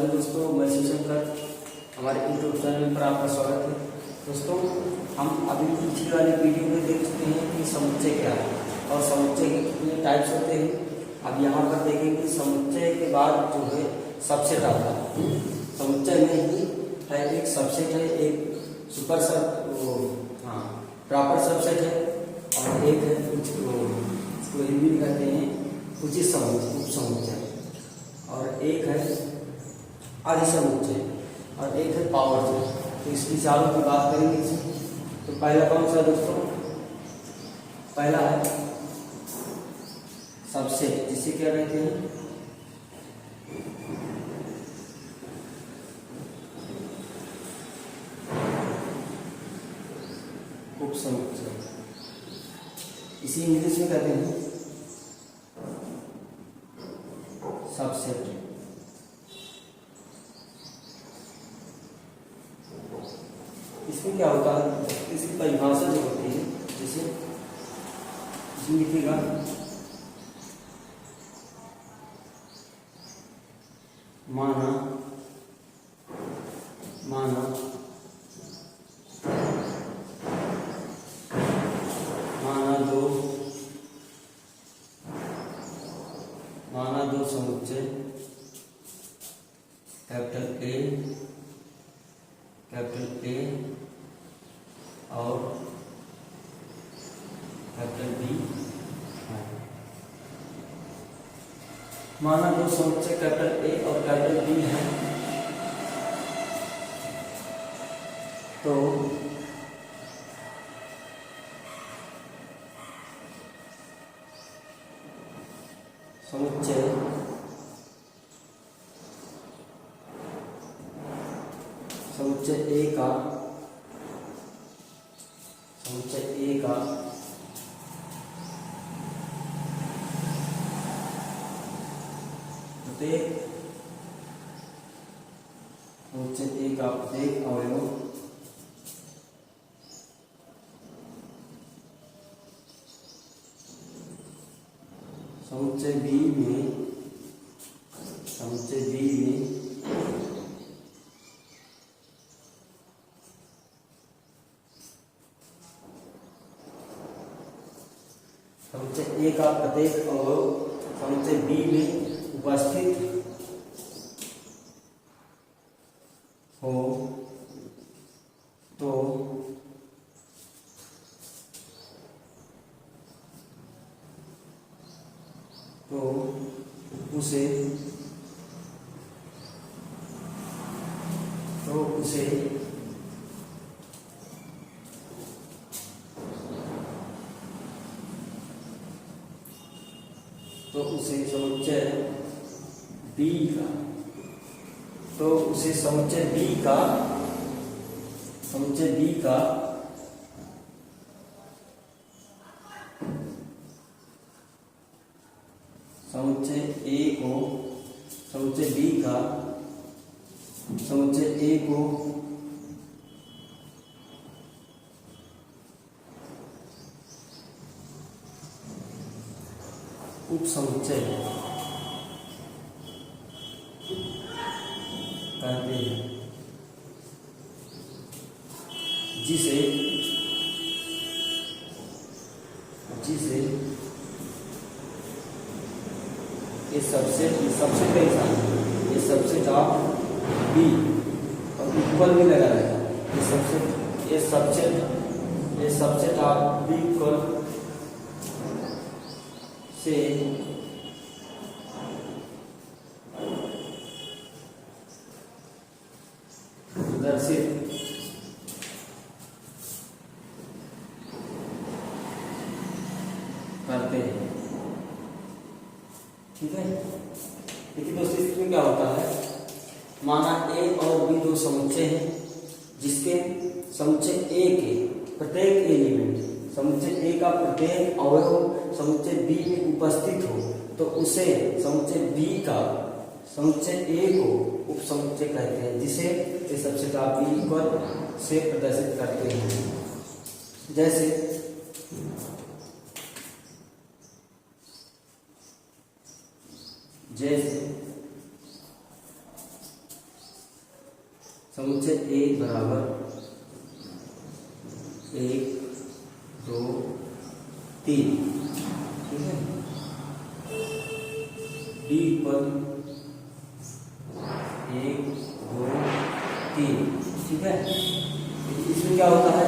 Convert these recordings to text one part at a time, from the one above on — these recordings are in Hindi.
हेलो दोस्तों, मैं शिवशंकर। हमारे यूट्यूब चैनल पर आपका स्वागत है। दोस्तों, हम अभी पिछली वाली वीडियो में देख चुके हैं कि समुच्चय क्या है और समुच्चय के कितने टाइप्स होते हैं। अब यहाँ पर देखेंगे कि समुच्चय के बाद जो है सबसेट आता है। समुच्चय में ही है एक सबसेट है, एक सुपर सब प्रॉपर सबसेट है और एक है उसको हिंदी में कहते हैं उचित समुच्चय, उप समुच्चय, और एक है अधिसमुच्चय और एक है पावरचय। तो इसकी चारों की बात करेंगे इसमें। तो पहला कौन सा दोस्तों? पहला है सबसेट, जिसे क्या कहते हैं उप समुच्चय। इसी इंग्लिश में कहते हैं सबसेट। इसमें क्या होता है, इसकी परिभाषा जो होती है, जैसे इसमें लिखिएगा माना माना माना दो समुच्चय कैपिटल ए और कैपिटल बी। माना दो समुच्चय कैपिटल ए और कैपिटल बी है, तो समुच्चय ए का प्रत्येक अवयव समुच्चय बी में समुच्चय ए का प्रत्येक अवयव समुच्चय बी में उपस्थित हो तो उसे समुच्चय बी का समुच्चय ए को उप समुच्चय कहते हैं, जिसे ये सबसेट कैसा है, ये सबसेट ऑफ बी और इक्वल भी लगा रहेगा। ये सबसेट ऑफ बी इक्वल से प्रदर्शित करते हैं। ठीक है, देखिए दोस्तों, इसमें क्या होता है, माना ए और बी दो समुच्चय हैं, जिसके समुच्चय ए के प्रत्येक एलिमेंट समुच्चय ए का प्रत्येक अवयव समुच्चय बी में उपस्थित हो, तो उसे समुच्चय ए को उप समुच्चय कहते हैं, जिसे ये सबसेट ऑफ बी इक्वल से प्रदर्शित करते हैं। जैसे जैसे समुच्चय ए बराबर 1 2 3, ठीक है। डी इक्वल 1 2 3, ठीक है। इसमें क्या होता है,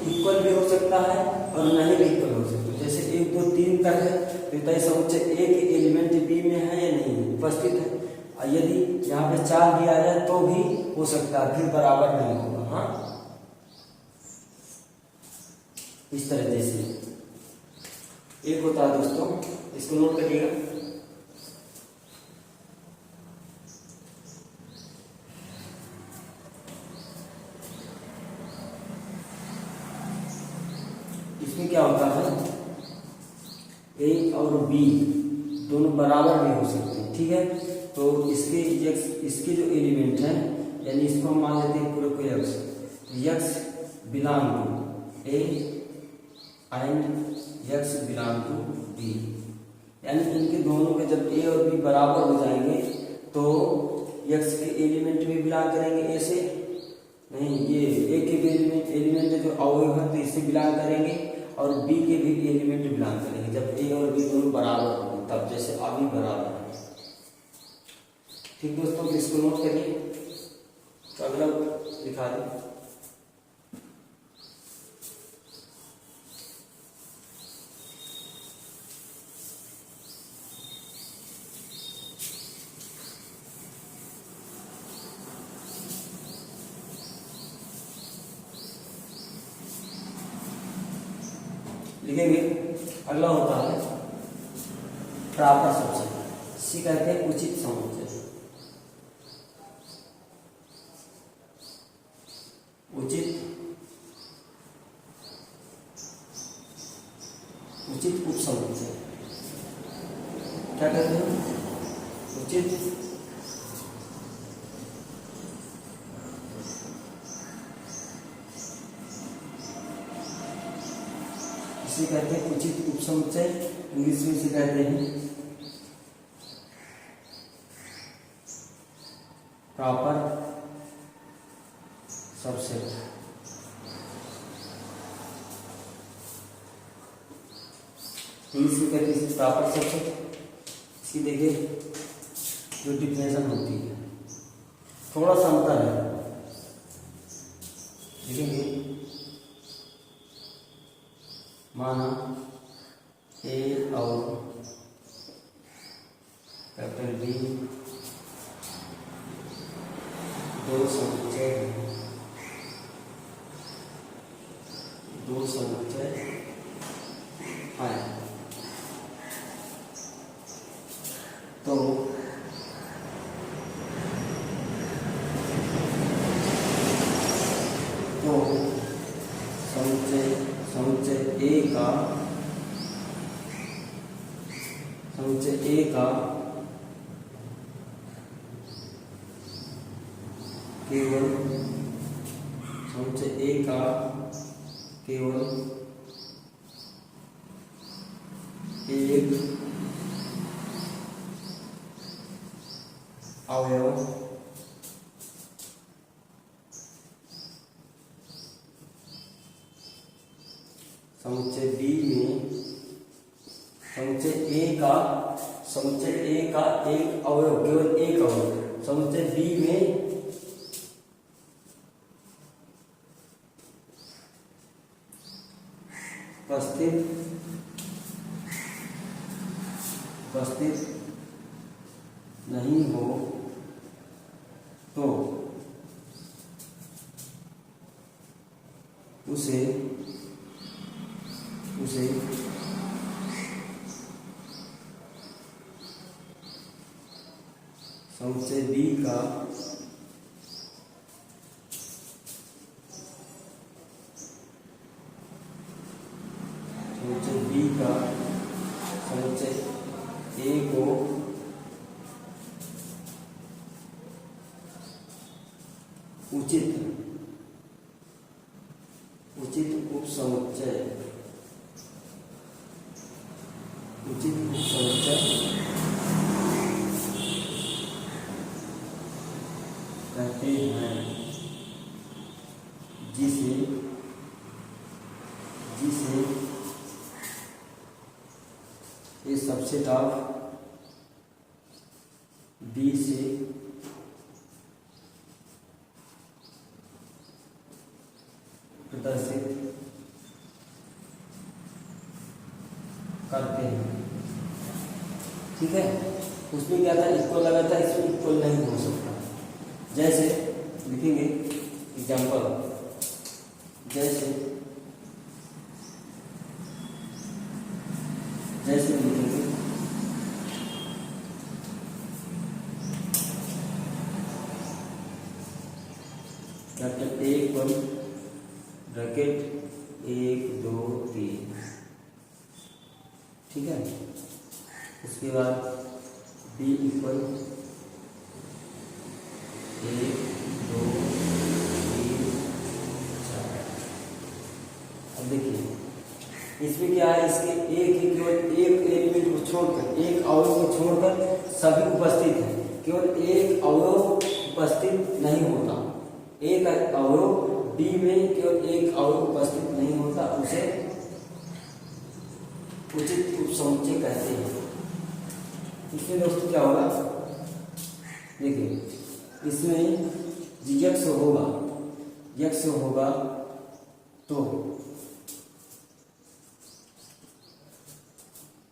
इक्वल भी हो सकता है और नहीं भी इक्वल हो सकता है। जैसे 1 2 3 तक है तो बताइए समुच्चय ए के एलिमेंट बी में है या नहीं है, उपस्थित है। और यदि यहाँ पे 4 भी आ जाए तो भी हो सकता है, फिर बराबर नहीं होगा। हाँ, इस तरह से एक होता है दोस्तों, इसको नोट करिएगा। इसमें क्या होता है, ए और बी दोनों बराबर भी हो सकते हैं, ठीक है। तो इसके जो एलिमेंट हैं, यानी इसको हम मान लेते हैं पूरे को यक्स, तो x belong to A and x belong to B, यानी इनके दोनों के जब ए और बी बराबर हो जाएंगे तो यक्स के एलिमेंट भी बिलोंग करेंगे ए से, नहीं ये ए के भी एलिमेंट जो अवयव है तो इससे बिलोंग करेंगे, और बी के भी एलिमेंट बिलोंग करेंगे जब ए और बी दोनों बराबर होंगे, तब जैसे अभी बराबर है। ठीक दोस्तों, इसको नोट करिए। तो अगला लिखा दें, लिखेंगे। अगला होता है प्रॉपर समुच्चय, इसी कहते हैं उचित समुच्चय। उचित उपसमुच्चय क्या कहते हैं, उचित इसे कहते हैं उचित उपसमुच्चय, इंग्लिश में इसे कहते हैं प्रॉपर सबसेट। इंग्लिश में कहते हैं प्रॉपर सबसेट। इसकी देखिए जो डिफिनेशन होती है, थोड़ा सा अंतर है, देखेंगे। माना ए और कैपिटल बी दो समुच्चय हैं, तो समुच्चय ए का केवल समुच्चय ए का केवल एक अवयव समुच्चय बी में समुच्चय ए का एक अवयव, केवल एक अवयव समुच्चय बी में उपस्थित नहीं हो तो उसे समुच्चय बी का समुच्चय ए को उचित उपसमुच्चय कहते हैं। जिसे जिसे ए सबसेट ऑफ बी से प्रदर्शित करते हैं। ठीक है, उसमें क्या था, इक्वल लगा था, इसमें इक्वल नहीं हो सकता। जैसे लिखेंगे एग्जाम्पल, जैसे जैसे लिखेंगे ब्रैकेट 1 2 3, ठीक है। उसके बाद बी इक्वल 1 2 3 4। अब देखिए इसमें क्या है, इसके एक ही केवल एक एलिमेंट को छोड़कर, एक अवयव को छोड़कर सभी उपस्थित है। केवल एक अवयव उपस्थित नहीं होता, एक अवयव बी में केवल एक अवयव उपस्थित नहीं होता, उसे उचित उपसमुच्चय कहते हैं। इसमें दोस्तों क्या होगा, देखिए इसमें यक्ष होगा तो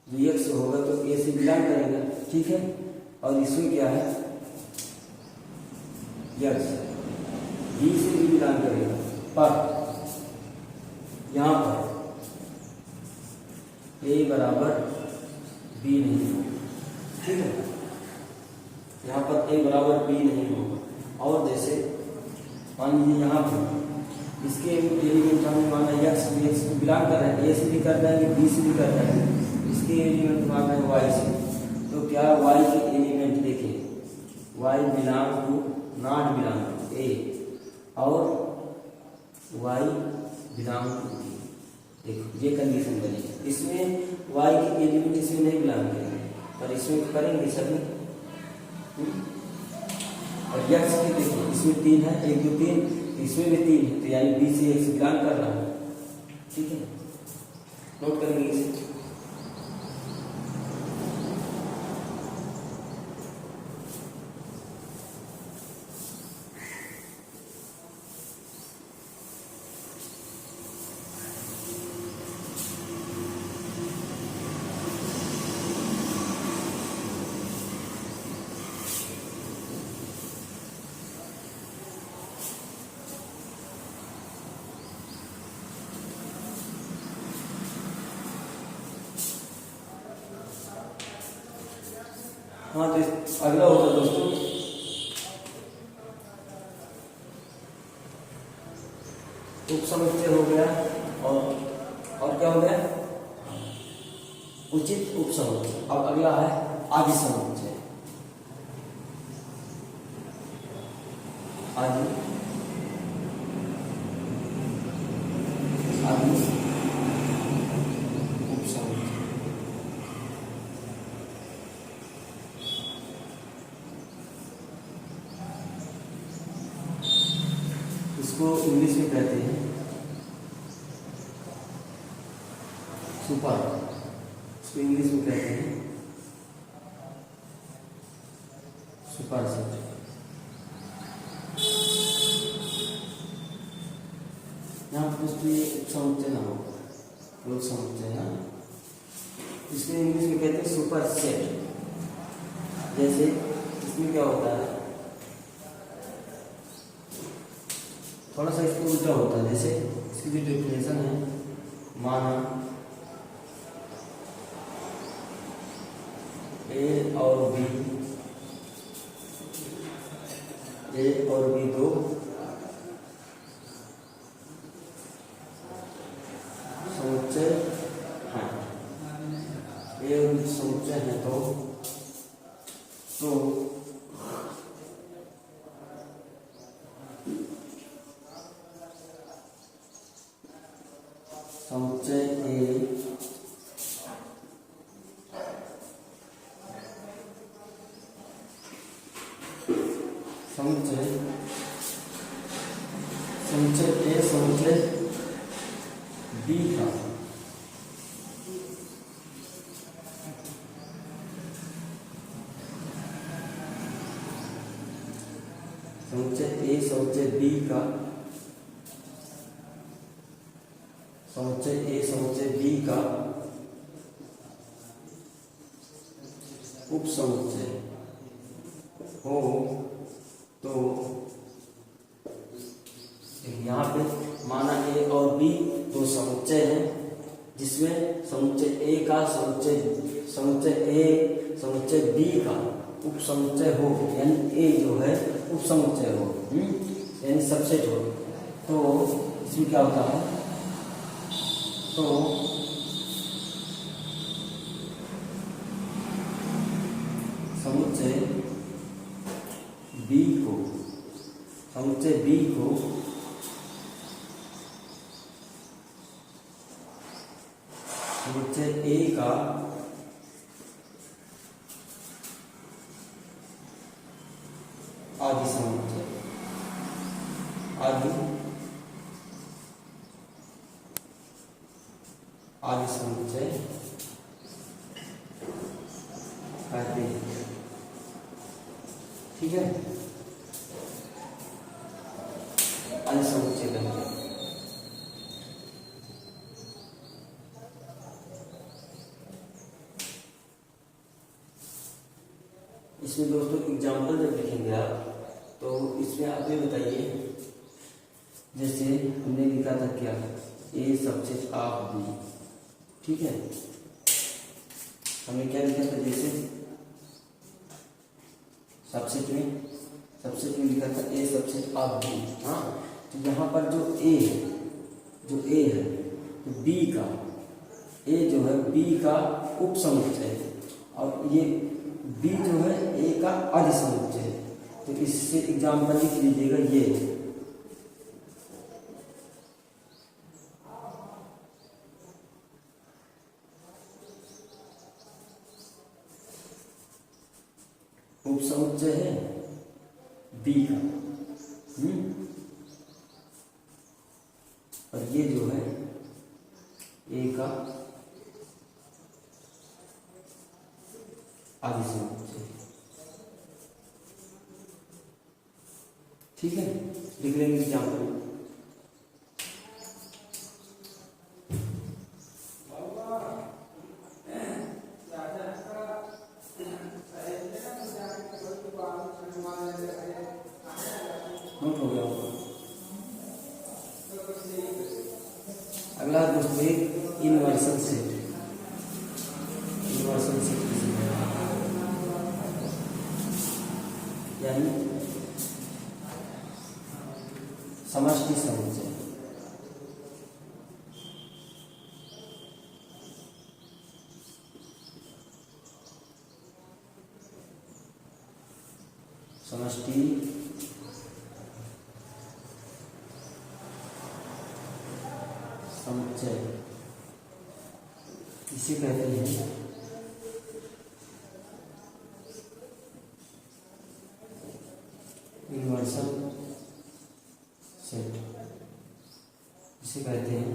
यक्ष होगा तो ए से बिलोंग करेगा, ठीक है। और इसमें क्या है, यक्ष बी से भी बिलोंग करेगा, पर यहाँ पर ए बराबर बी नहीं होगा, ठीक है। यहाँ पर ए बराबर बी नहीं होगा। और जैसे मान लीजिए यहाँ पर इसके एलिमेंट हमने माना यक्स को बिलोंग कर रहे हैं, ए से भी कर रहे हैं, बी से भी कर रहे हैं। इसके एलिमेंट माना है वाई से, तो क्या वाई के एलिमेंट देखिए, Y belong to not belong to A और वाई बिलोंग टू बी। देखो ये कंडीशन बनी, इसमें वाई के एलिमेंट इसमें नहीं बिलोंग करेंगे, पर इसमें करेंगे सभी। और यक्स की देखिए इसमें 3 है, 1 2 3, इसमें भी 3 है, तो यानी बी से एक्स बिलोंग कर रहा है, ठीक है। नोट करेंगे इसे। हाँ, तो अगला होगा दोस्तों उपसमुच्चय हो गया, और क्या हो गया, उचित उपसमुच्चय। अब अगला है आदिसमुच्चय। आदि उपसमुच्चय। इसको इंग्लिश में कहते हैं सुपर, इसको इंग्लिश में कहते हैं सुपर सेट। यहाँ पर दोस्तों ये उपसमुच्चय ना हो, लोग समुच्चय ना, इसको इंग्लिश में कहते हैं सुपर सेट। जैसे इसमें क्या होता है, थोड़ा सा इसको उल्टा होता है। जैसे इसकी जो डेफिनेशन है, माना ए और बी दो समुच्चय हैं, ए और बी समुच्चय हैं तो समुच्चय ए समुच्चय बी का समुच्चय ए समुच्चय बी का समुच्चय ए समुच्चय बी का उप समुच्चय हो तो यहाँ पे माना ए और बी दो समुच्चय हैं, जिसमें समुच्चय ए का समुच्चय ए समुच्चय बी का उप समुच्चय हो, यानी ए जो है उप समुच्चय हो, यानी सबसेट हो। तो इसमें क्या होता है, तो समुच्चय बी को समुच्चय ए का आदि समुच्चय कहते हैं। ठीक है, आदि समुच्चय कहते हैं। इसमें दोस्तों एग्जाम्पल जब लिखेंगे आप, तो इसमें आप ये बताइए, जैसे हमने लिखा था क्या, ए सबसेट ऑफ बी। ठीक है, हमने क्या लिखा था, जैसे सबसेट में लिखा था ए सबसेट ऑफ बी। हाँ, तो यहाँ पर जो ए है तो बी का ए जो है बी का उप समुच्चय है, और ये बी जो है ए का आदि समुच्चय है। तो इससे एग्जाम्पल लिख लीजिएगा, ये उप समुच्चय है बी का, और ये जो है ए का आदि समुच्चय। ठीक है, लिख लेंगे एग्जाम्पल। नोट हो गया होगा। अगला दोस्तों इनवर्सन सेट यानी समष्टि समुच्चय। समष्टि समुच्चय इसे कहते हैं इनवर्सन सेट। इसे कहते हैं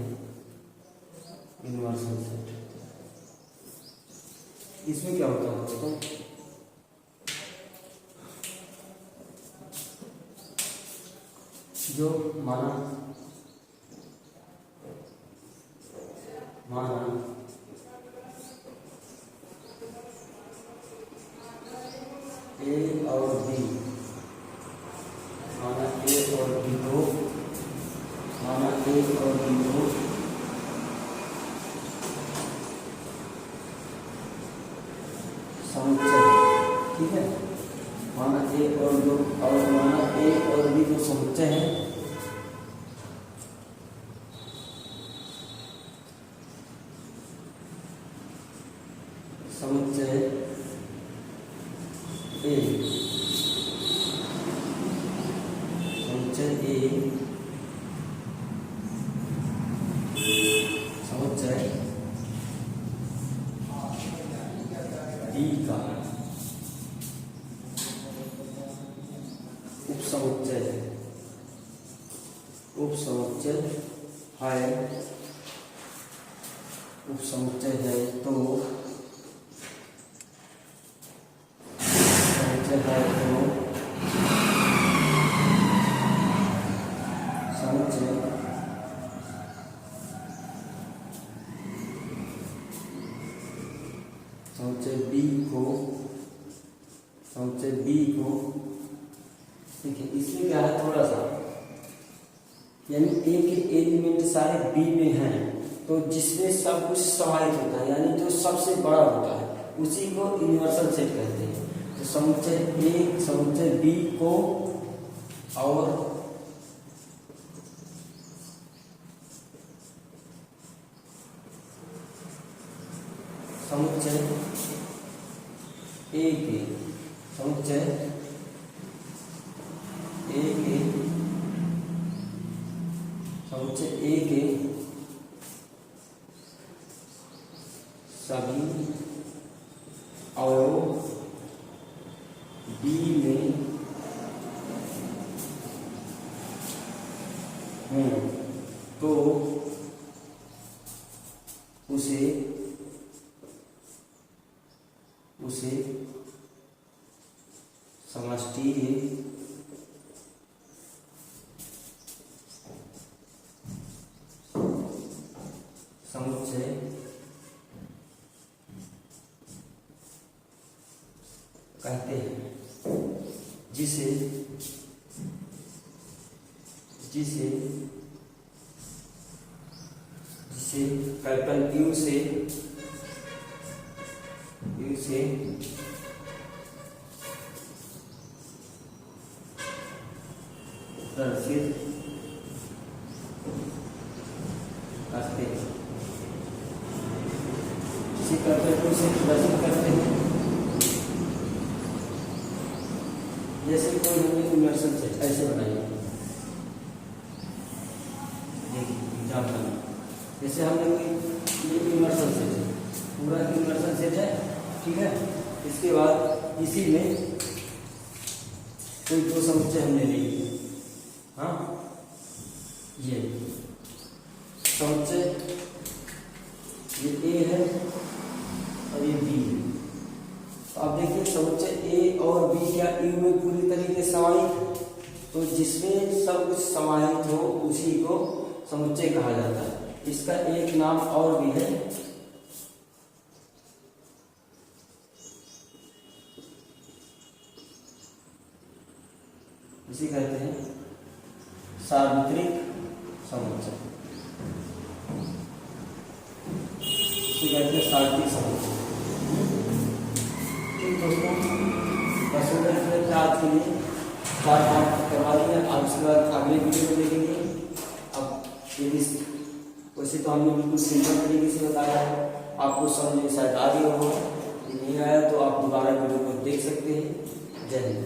इनवर्सन सेट। इसमें क्या होता है दोस्तों, जो माना ए और बी, माना ए और बी को समुच्चय। ठीक है, माना ए और बी जो समुच्चय है, समुच्चय ए समुच्चय बी का उप समुच्चय है उपसमुच्चय है तो समुच्चय है तो समुच्चय बी को देखिए, इसमें क्या है थोड़ा सा, यानी ए के एलिमेंट सारे बी में हैं, तो जिसमें सब कुछ समाहित होता है यानी जो सबसे बड़ा होता है उसी को यूनिवर्सल सेट कहते हैं। तो समुच्चय ए समुच्चय बी को और समुच्चय ए के समुच्चय ए के सभी अवयव बी में तो उसे समष्टि समुच्चय कहते हैं, जिसे कैपिटल यू से प्रदर्शित करते हैं, जिसे कैपिटल यू से प्रदर्शित करते हैं। जैसे कोई हमने यूनिवर्सल सेट ऐसे बनाइए, देखिए एग्जाम्पल, जैसे हमने कोई ये यूनिवर्सल सेट है, पूरा यूनिवर्सल सेट है, ठीक है। इसके बाद इसी में कोई दो समुच्चय हमने लिए, हाँ, ये समुच्चय ये ए है और ये बी है। तो अब देखिए समुच्चय ए और बी क्या यू में पूरी तरीके से समाहित, तो जिसमें सब कुछ समाहित हो उसी को समुच्चय कहा जाता है। इसका एक नाम और भी है, इसे कहते हैं सार्वत्रिक समुच्चय, इसे कहते हैं सार्वत्रिक समुच्चय। ठीक दोस्तों, बस आज के लिए 4 पाठ करवा दिए, आप इसके बाद अगले वीडियो में देखेंगे। अब यदि वैसे तो हमने बिल्कुल सिंपल तरीके से बताया है, आपको समझ में शायद आ गया हो, नहीं आया तो आप दोबारा वीडियो को देख सकते हैं। जय हिंद।